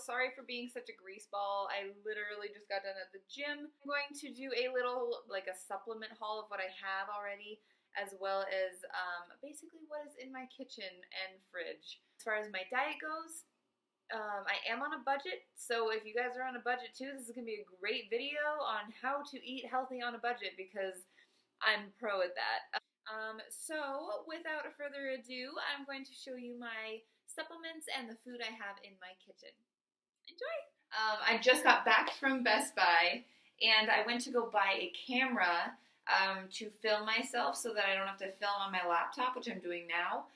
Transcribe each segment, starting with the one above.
sorry for being such a grease ball. I literally just got done at the gym. I'm going to do a little, like a supplement haul of what I have already, as well as basically what is in my kitchen and fridge. As far as my diet goes, I am on a budget, so if you guys are on a budget too, this is going to be a great video on how to eat healthy on a budget, because I'm pro at that. So without further ado, I'm going to show you my supplements and the food I have in my kitchen. Enjoy! I just got back from Best Buy, and I went to go buy a camera to film myself so that I don't have to film on my laptop, which I'm doing now.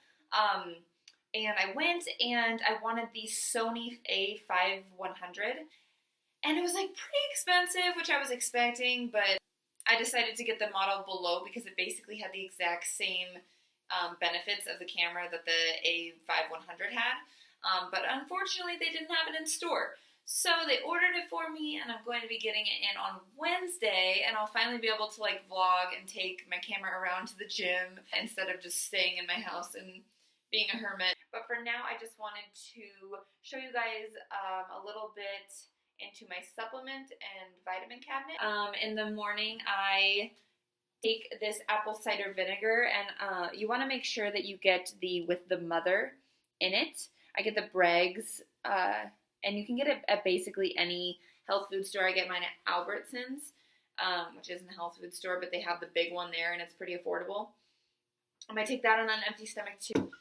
And I went and I wanted the Sony A5100, and it was like pretty expensive, which I was expecting, but I decided to get the model below because it basically had the exact same benefits of the camera that the A5100 had, but unfortunately they didn't have it in store. So they ordered it for me, and I'm going to be getting it in on Wednesday, and I'll finally be able to like vlog and take my camera around to the gym instead of just staying in my house and being a hermit. But for now, I just wanted to show you guys a little bit into my supplement and vitamin cabinet. In the morning, I take this apple cider vinegar, and you want to make sure that you get with the mother in it. I get the Bragg's, and you can get it at basically any health food store. I get mine at Albertsons, which isn't a health food store, but they have the big one there, and it's pretty affordable. I might take that on an empty stomach too.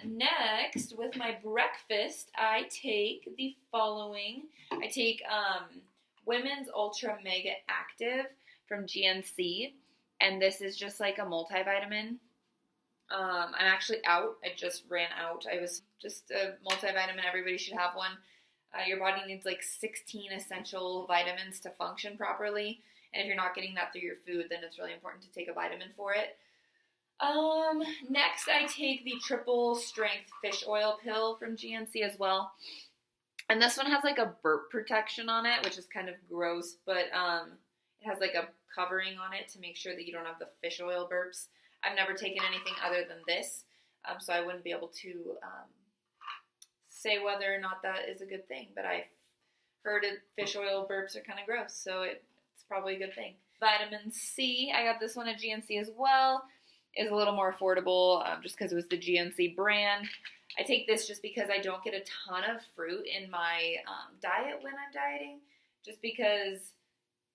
Next, with my breakfast, I take the following. I take Women's Ultra Mega Active from GNC, and this is just like a multivitamin. I'm actually out. I just ran out. I was just a multivitamin. Everybody should have one. Your body needs like 16 essential vitamins to function properly, and if you're not getting that through your food, then it's really important to take a vitamin for it. Next I take the triple strength fish oil pill from GNC as well. And this one has like a burp protection on it, which is kind of gross, but it has like a covering on it to make sure that you don't have the fish oil burps. I've never taken anything other than this, so I wouldn't be able to say whether or not that is a good thing, but I've heard fish oil burps are kind of gross, so it's probably a good thing. Vitamin C, I got this one at GNC as well. Is a little more affordable just because it was the GNC brand. I take this just because I don't get a ton of fruit in my diet when I'm dieting, just because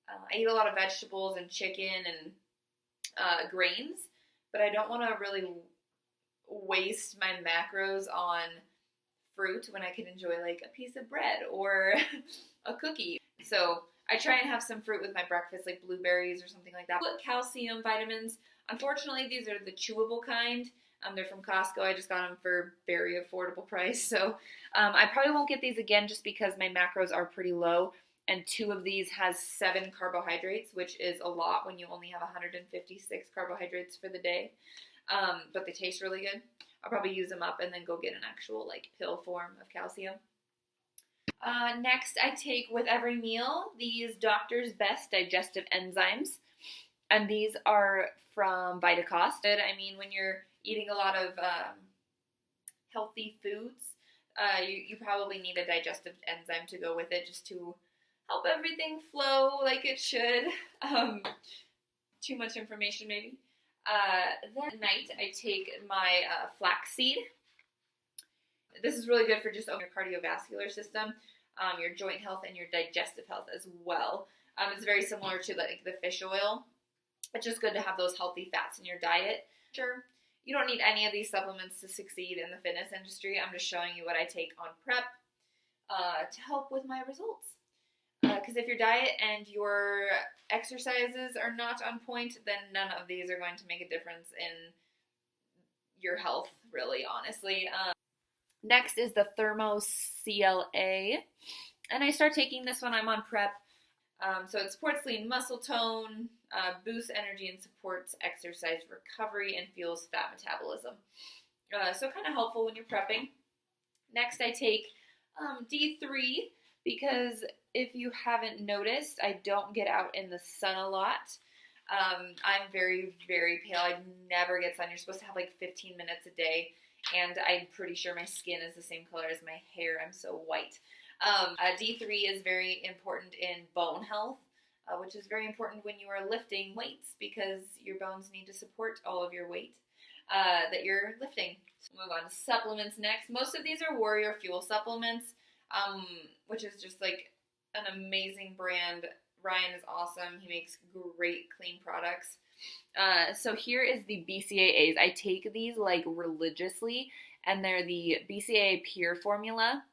I eat a lot of vegetables and chicken and grains, but I don't want to really waste my macros on fruit when I could enjoy like a piece of bread or a cookie. So I try and have some fruit with my breakfast, like blueberries or something like that. Calcium vitamins. Unfortunately, these are the chewable kind. They're from Costco. I just got them for very affordable price. So I probably won't get these again just because my macros are pretty low. And 2 of these has 7 carbohydrates, which is a lot when you only have 156 carbohydrates for the day. But they taste really good. I'll probably use them up and then go get an actual like pill form of calcium. Next, I take with every meal these Doctor's Best digestive enzymes. And these are from VitaCost. I mean, when you're eating a lot of healthy foods, you probably need a digestive enzyme to go with it just to help everything flow like it should. Too much information maybe. Then at night, I take my flaxseed. This is really good for just your cardiovascular system, your joint health, and your digestive health as well. It's very similar to like the fish oil. It's just good to have those healthy fats in your diet. Sure, you don't need any of these supplements to succeed in the fitness industry. I'm just showing you what I take on prep to help with my results. Because if your diet and your exercises are not on point, then none of these are going to make a difference in your health, really, honestly. Next is the Thermo CLA, and I start taking this when I'm on prep. So it supports lean muscle tone, boosts energy, and supports exercise recovery and fuels fat metabolism. So kind of helpful when you're prepping. Next, I take D3 because if you haven't noticed, I don't get out in the sun a lot. I'm very, very pale. I never get sun. You're supposed to have like 15 minutes a day, and I'm pretty sure my skin is the same color as my hair. I'm so white. D3 is very important in bone health, which is very important when you are lifting weights because your bones need to support all of your weight that you're lifting. So we'll move on to supplements next. Most of these are Warrior Fuel supplements, which is just like an amazing brand. Ryan is awesome. He makes great clean products. So here is the BCAAs. I take these like religiously, and they're the BCAA Pure formula.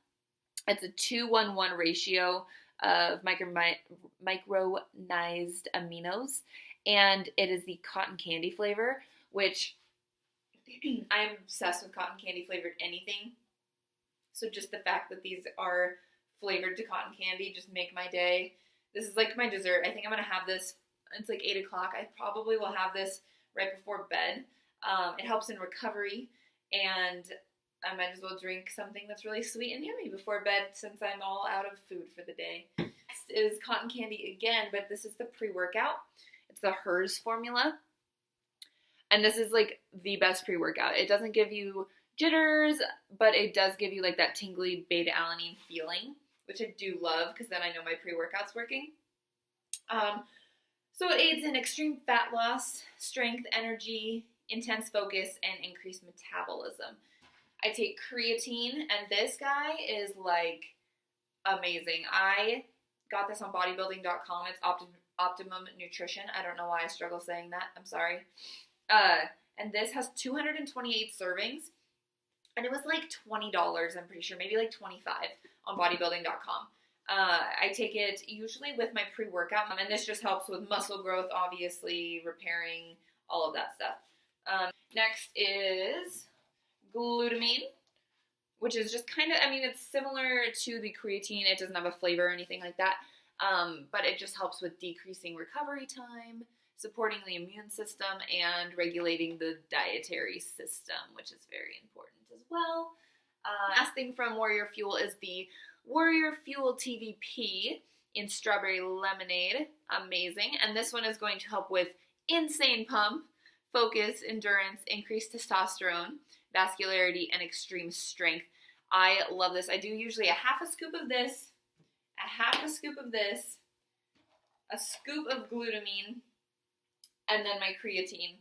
It's a 2-1-1 ratio of micronized aminos, and it is the cotton candy flavor, which I'm obsessed with cotton candy flavored anything. So just the fact that these are flavored to cotton candy just make my day. This is like my dessert. I think I'm going to have this. It's like 8 o'clock. I probably will have this right before bed. It helps in recovery, and I might as well drink something that's really sweet and yummy before bed since I'm all out of food for the day. Next is cotton candy again, but this is the pre-workout. It's the HERS formula. And this is like the best pre-workout. It doesn't give you jitters, but it does give you like that tingly beta-alanine feeling, which I do love because then I know my pre-workout's working. So it aids in extreme fat loss, strength, energy, intense focus, and increased metabolism. I take creatine, and this guy is like amazing. I got this on bodybuilding.com. It's Optimum Nutrition. I don't know why I struggle saying that. I'm sorry. And this has 228 servings, and it was like $20, I'm pretty sure, maybe like $25 on bodybuilding.com. I take it usually with my pre-workout, and this just helps with muscle growth, obviously, repairing, all of that stuff. Next is glutamine, which is just kind of, I mean, it's similar to the creatine. It doesn't have a flavor or anything like that, but it just helps with decreasing recovery time, supporting the immune system, and regulating the dietary system, which is very important as well. Last thing from Warrior Fuel is the Warrior Fuel TVP in Strawberry Lemonade. Amazing. And this one is going to help with insane pump, focus, endurance, increased testosterone, vascularity, and extreme strength. I love this. I do usually a half a scoop of this, a half a scoop of this, a scoop of glutamine, and then my creatine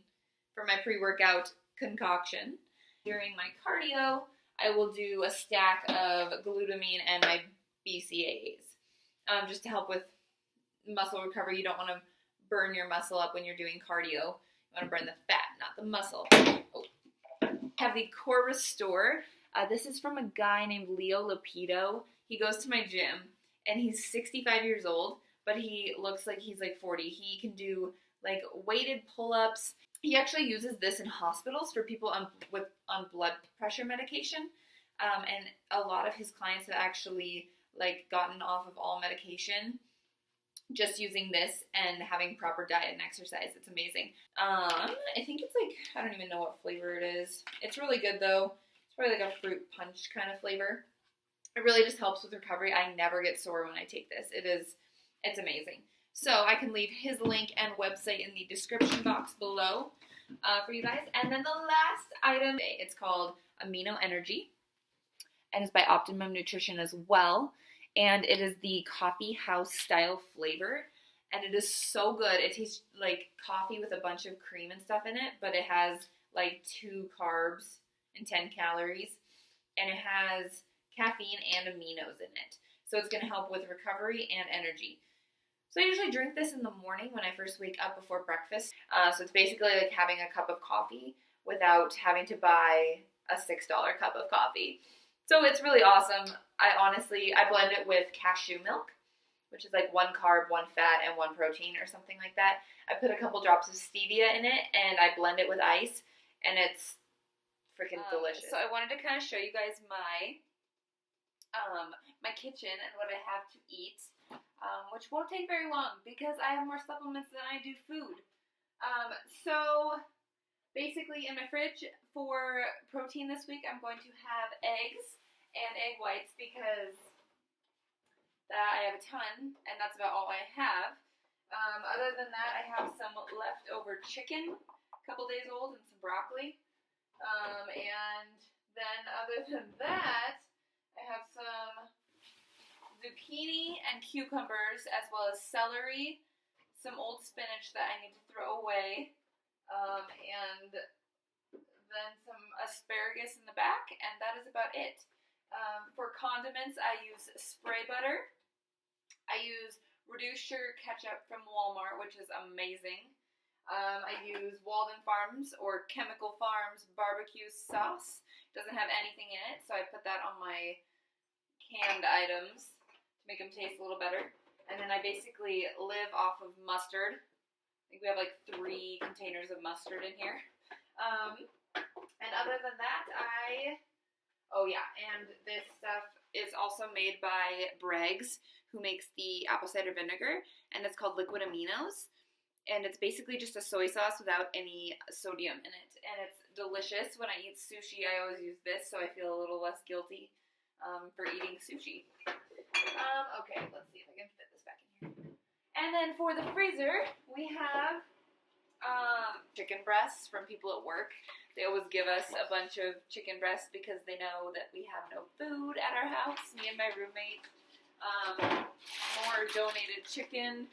for my pre-workout concoction. During my cardio, I will do a stack of glutamine and my BCAAs, just to help with muscle recovery. You don't want to burn your muscle up when you're doing cardio. You want to burn the fat, not the muscle. Oh. I have the COR-Restor. This is from a guy named Leo LAPITO. He goes to my gym, and he's 65 years old, but he looks like he's like 40. He can do like weighted pull-ups. He actually uses this in hospitals for people on blood pressure medication, and a lot of his clients have actually like gotten off of all medication just using this and having proper diet and exercise. It's amazing. I think it's like, I don't even know what flavor it is. It's really good though. It's probably like a fruit punch kind of flavor. It really just helps with recovery. I never get sore when I take this. It's amazing. So I can leave his link and website in the description box below for you guys. And then the last item, it's called Amino Energy, and it's by Optimum Nutrition as well. And it is the coffee house style flavor, and it is so good. It tastes like coffee with a bunch of cream and stuff in it, but it has like 2 carbs and 10 calories, and it has caffeine and aminos in it. So it's going to help with recovery and energy. So I usually drink this in the morning when I first wake up before breakfast. So it's basically like having a cup of coffee without having to buy a $6 cup of coffee. So it's really awesome. I blend it with cashew milk, which is like 1 carb, 1 fat, and 1 protein or something like that. I put a couple drops of stevia in it, and I blend it with ice, and it's freaking delicious. So I wanted to kind of show you guys my kitchen and what I have to eat, which won't take very long because I have more supplements than I do food. So basically in my fridge for protein this week, I'm going to have eggs and egg whites because I have a ton, and that's about all I have. Other than that, I have some leftover chicken, a couple days old, and some broccoli. And then other than that, I have some zucchini and cucumbers, as well as celery, some old spinach that I need to throw away, and then some asparagus in the back, and that is about it. For condiments, I use spray butter. I use reduced sugar ketchup from Walmart, which is amazing. I use Walden Farms or Chemical Farms barbecue sauce. Doesn't have anything in it, so I put that on my canned items to make them taste a little better. And then I basically live off of mustard. I think we have like 3 containers of mustard in here. And other than that, oh yeah, and this stuff is also made by Bragg's, who makes the apple cider vinegar, and it's called Liquid Aminos. And it's basically just a soy sauce without any sodium in it. And it's delicious. When I eat sushi, I always use this, so I feel a little less guilty for eating sushi. Okay, let's see if I can fit this back in here. And then for the freezer, we have chicken breasts from people at work. They always give us a bunch of chicken breasts because they know that we have no food at our house, me and my roommate. More donated chicken.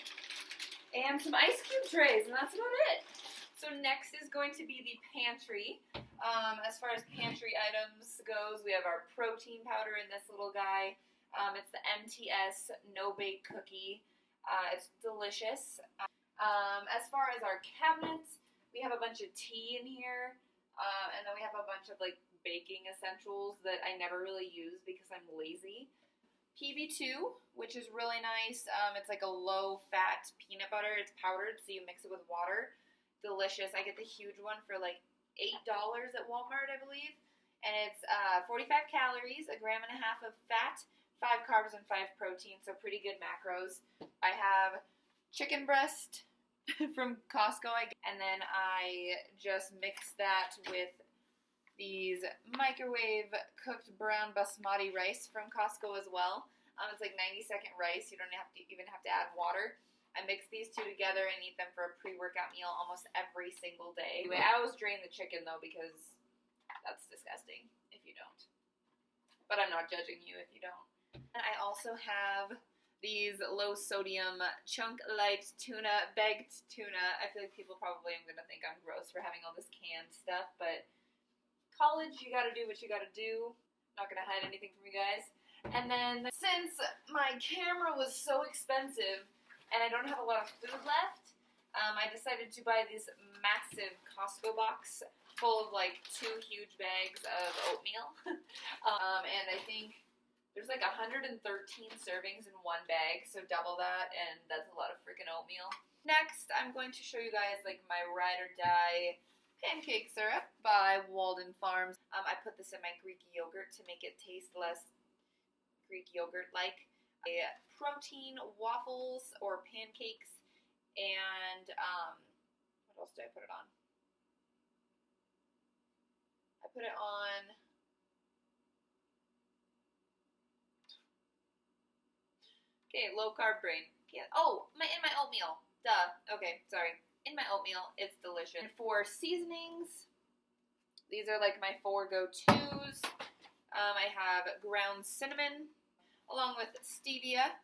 And some ice cube trays, and that's about it. So next is going to be the pantry. As far as pantry items goes, we have our protein powder in this little guy. It's the MTS no-bake cookie. It's delicious. As far as our cabinets, we have a bunch of tea in here, and then we have a bunch of like baking essentials that I never really use because I'm lazy. PB2, which is really nice. It's like a low-fat peanut butter. It's powdered, so you mix it with water. Delicious. I get the huge one for like $8 at Walmart, I believe. And it's 45 calories, 1.5 grams of fat, 5 carbs, and 5 protein, so pretty good macros. I have chicken breast from Costco, and then I just mix that with these microwave cooked brown basmati rice from Costco as well. It's like 90-second rice. You don't even have to add water. I mix these 2 together and eat them for a pre-workout meal almost every single day. Anyway, I always drain the chicken though because that's disgusting if you don't. But I'm not judging you if you don't. And I also have these low-sodium chunk light tuna, baked tuna. I feel like people probably are going to think I'm gross for having all this canned stuff, but college, you gotta do what you gotta do. Not gonna hide anything from you guys. And then, since my camera was so expensive and I don't have a lot of food left, I decided to buy this massive Costco box full of like 2 huge bags of oatmeal. And I think there's like 113 servings in 1 bag, so double that, and that's a lot of freaking oatmeal. Next, I'm going to show you guys like my ride or die pancake syrup by Walden Farms. I put this in my Greek yogurt to make it taste less Greek yogurt-like. Protein waffles or pancakes, and what else did I put it on? I put it on low-carb brain. In my oatmeal. Duh. Okay, sorry. In my oatmeal, it's delicious. And for seasonings, these are like my 4 go-tos. I have ground cinnamon, along with stevia,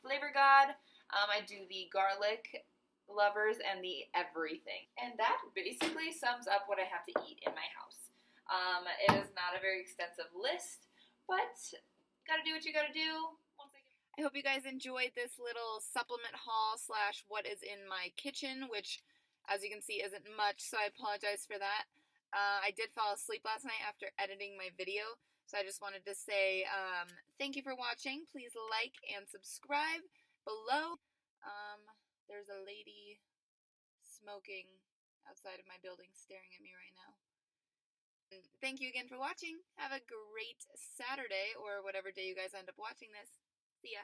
Flavor God. I do the garlic lovers and the everything. And that basically sums up what I have to eat in my house. It is not a very extensive list, but gotta do what you gotta do. I hope you guys enjoyed this little supplement haul / what is in my kitchen, which, as you can see, isn't much, so I apologize for that. I did fall asleep last night after editing my video, so I just wanted to say thank you for watching. Please like and subscribe below. There's a lady smoking outside of my building staring at me right now. And thank you again for watching. Have a great Saturday, or whatever day you guys end up watching this. See ya.